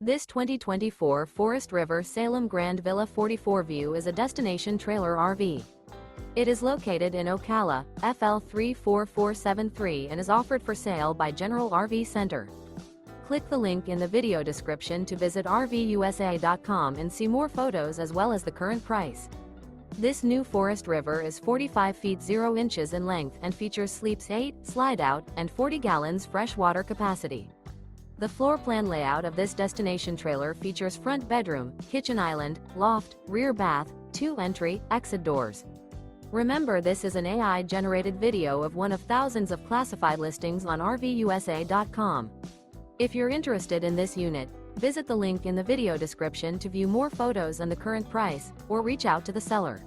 This 2024 Forest River Salem Grand Villa 44 View is a destination trailer RV. It is located in Ocala, FL 34473 and is offered for sale by General RV Center. Click the link in the video description to visit RVUSA.com and see more photos as well as the current price. This new Forest River is 45 feet 0 inches in length and features sleeps 8, Slideout, and 40 gallons fresh water capacity. The floor plan layout of this destination trailer features front bedroom, kitchen island, loft, rear bath, 2 entry, exit doors. Remember, this is an AI-generated video of one of thousands of classified listings on RVUSA.com. If you're interested in this unit, visit the link in the video description to view more photos and the current price, or reach out to the seller.